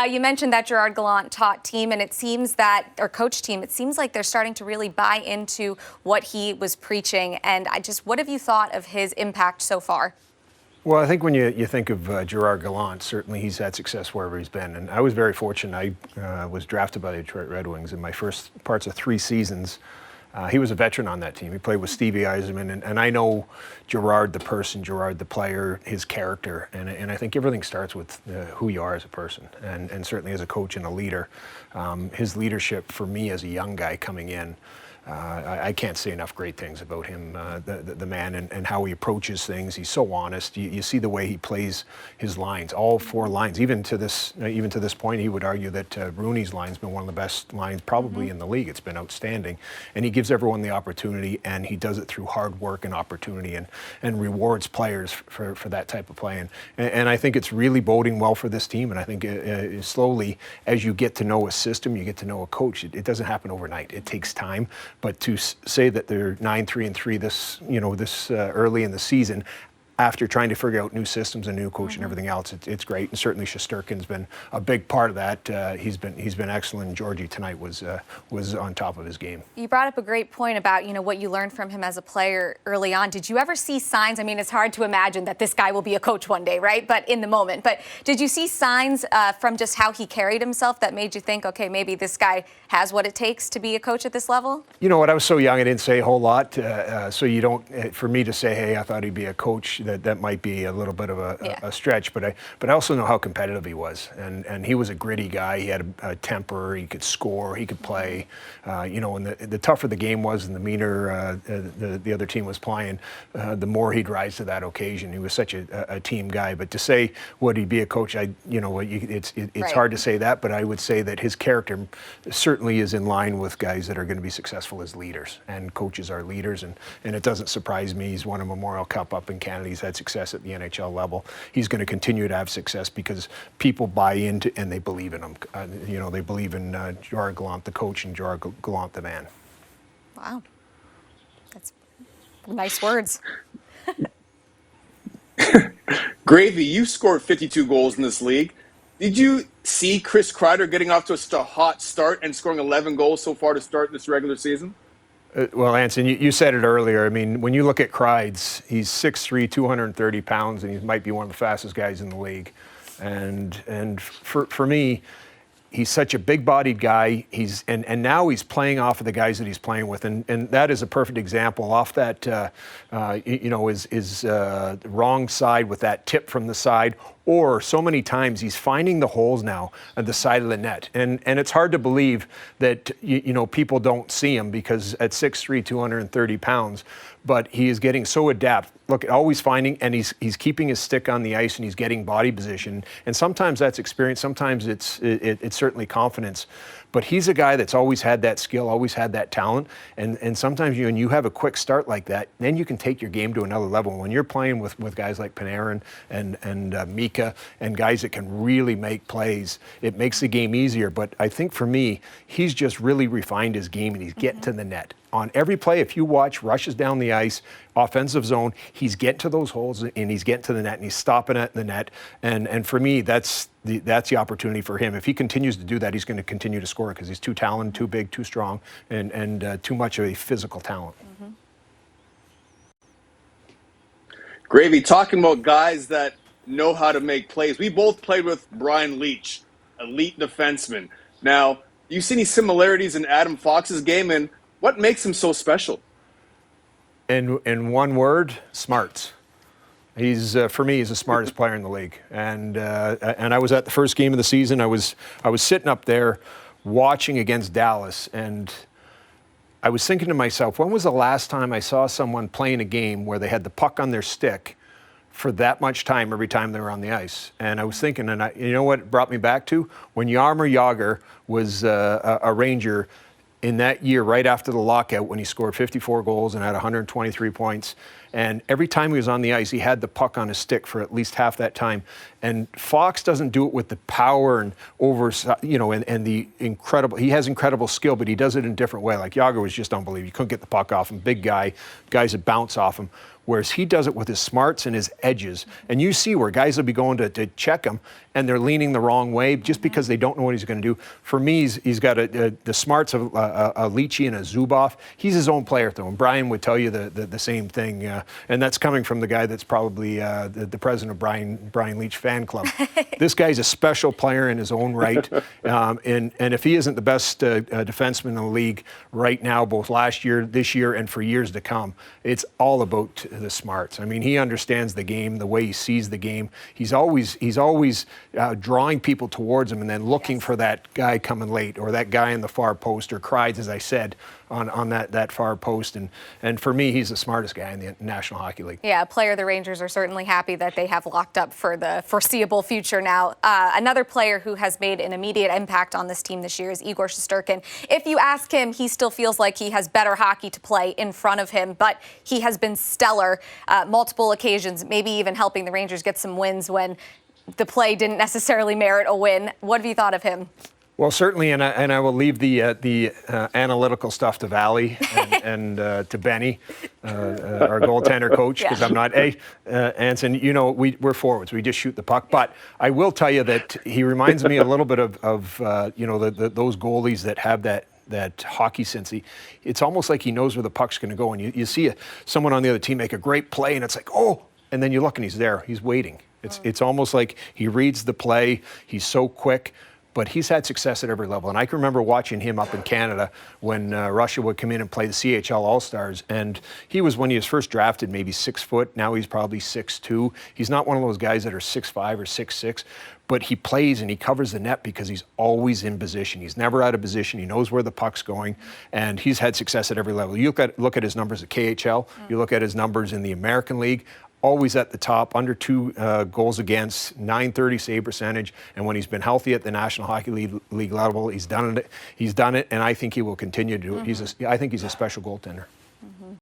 You mentioned that Gerard Gallant taught team, and it seems that, or coach team, it seems like they're starting to really buy into what he was preaching. And what have you thought of his impact so far? Well, I think when you think of Gerard Gallant, certainly he's had success wherever he's been. And I was very fortunate. I was drafted by the Detroit Red Wings in my first parts of 3 seasons. He was a veteran on that team. He played with Stevie Yzerman, and I know Gerard the person, Gerard the player, his character, and I think everything starts with who you are as a person, and certainly as a coach and a leader. His leadership for me as a young guy coming in, I can't say enough great things about him, the man, and how he approaches things. He's so honest. You see the way he plays his lines, all 4 lines. Even to this point, he would argue that Rooney's line's been one of the best lines probably in the league. It's been outstanding, and he gives everyone the opportunity, and he does it through hard work and opportunity, and rewards players for that type of play. And I think it's really boding well for this team. And I think slowly, as you get to know a system, you get to know a coach. It doesn't happen overnight. It takes time. But to say that they're 9-3-3 this early in the season, after trying to figure out new systems and new coach and everything else, it's great. And certainly Shesterkin's been a big part of that. He's been excellent. Georgie tonight was on top of his game. You brought up a great point about what you learned from him as a player early on. Did you ever see signs? I mean, it's hard to imagine that this guy will be a coach one day, right? But in the moment. But did you see signs from just how he carried himself that made you think, okay, maybe this guy has what it takes to be a coach at this level? You know what? I was so young, I didn't say a whole lot. So you don't. For me to say, hey, I thought he'd be a coach. That might be a little bit of a stretch, but I also know how competitive he was, and he was a gritty guy. He had a temper. He could score. He could play. And the tougher the game was, and the meaner the other team was playing, the more he'd rise to that occasion. He was such a team guy. But to say would he be a coach, it's hard to say that. But I would say that his character certainly is in line with guys that are going to be successful as leaders, and coaches are leaders, and it doesn't surprise me. He's won a Memorial Cup up in Canada. He's had success at the NHL level. He's going to continue to have success because people buy into and they believe in him. They believe in Gerard Gallant, the coach, and Gerard Gallant, the man. Wow, that's nice words. Gravy, you scored 52 goals in this league. Did you see Chris Kreider getting off to a hot start and scoring 11 goals so far to start this regular season? Well, Anson, you said it earlier. I mean, when you look at Kreider's, he's 6'3", 230 pounds, and he might be one of the fastest guys in the league. And for me, he's such a big-bodied guy. And now he's playing off of the guys that he's playing with, and that is a perfect example off that his wrong side with that tip from the side. Or so many times he's finding the holes now at the side of the net. And it's hard to believe that, people don't see him because at 6'3", 230 pounds, but he is getting so adept. Look, always finding, and he's keeping his stick on the ice, and he's getting body position. And sometimes that's experience, sometimes it's certainly confidence. But he's a guy that's always had that skill, always had that talent. And sometimes when you have a quick start like that, then you can take your game to another level. When you're playing with guys like Panarin and Mika and guys that can really make plays, it makes the game easier. But I think for me, he's just really refined his game, and he's getting to the net. On every play, if you watch, rushes down the ice, offensive zone, he's getting to those holes, and he's getting to the net, and he's stopping at the net. And for me, that's the opportunity for him. If he continues to do that, he's going to continue to score because he's too talented, too big, too strong, and too much of a physical talent. Gravy, talking about guys that know how to make plays. We both played with Brian Leetch, elite defenseman. Now, do you see any similarities in Adam Fox's game, and what makes him so special? In one word, smarts. He's for me, he's the smartest player in the league. And I was at the first game of the season. I was sitting up there watching against Dallas, and I was thinking to myself, when was the last time I saw someone playing a game where they had the puck on their stick for that much time every time they were on the ice? And I was thinking, and you know what it brought me back to? When Jaromir Jagr was a Ranger in that year right after the lockout, when he scored 54 goals and had 123 points, And every time he was on the ice, he had the puck on his stick for at least half that time. And Fox doesn't do it with the power and and the incredible. He has incredible skill, but he does it in a different way. Like Yager was just unbelievable. You couldn't get the puck off him. Big guy, guys that bounce off him. Whereas he does it with his smarts and his edges. And you see where guys will be going to check him, and they're leaning the wrong way just because they don't know what he's going to do. For me, he's got the smarts of a Leachy and a Zubov. He's his own player, though. And Brian would tell you the same thing. And that's coming from the guy that's probably the president of Brian Leach fan club. This guy's a special player in his own right. And if he isn't the best defenseman in the league right now, both last year, this year, and for years to come, it's all about the smarts. I mean, he understands the game, the way he sees the game. He's always drawing people towards him and then looking for that guy coming late or that guy in the far post or Kreider, as I said, on that far post. And for me, he's the smartest guy in the National Hockey League. Yeah, a player the Rangers are certainly happy that they have locked up for the foreseeable future now. Another player who has made an immediate impact on this team this year is Igor Shesterkin. If you ask him, he still feels like he has better hockey to play in front of him, but he has been stellar multiple occasions, maybe even helping the Rangers get some wins when the play didn't necessarily merit a win. What have you thought of him? Well, certainly, and I will leave the analytical stuff to Valley and to Benny, our goaltender coach, because I'm not. Anson, we're forwards. We just shoot the puck. But I will tell you that he reminds me a little bit of those goalies that have that hockey sense. It's almost like he knows where the puck's going to go. And you see someone on the other team make a great play, and it's like, oh, and then you look and he's there. He's waiting. It's almost like he reads the play. He's so quick. But he's had success at every level. And I can remember watching him up in Canada when Russia would come in and play the CHL All-Stars. And he was, when he was first drafted, maybe 6 foot. Now he's probably 6'2". He's not one of those guys that are 6'5" or 6'6". But he plays and he covers the net because he's always in position. He's never out of position. He knows where the puck's going. And he's had success at every level. You look at his numbers at KHL. You look at his numbers in the American League. Always at the top, under 2 goals against, .930 save percentage, and when he's been healthy at the National Hockey League level, he's done it. And I think he will continue to do it. I think he's a special goaltender.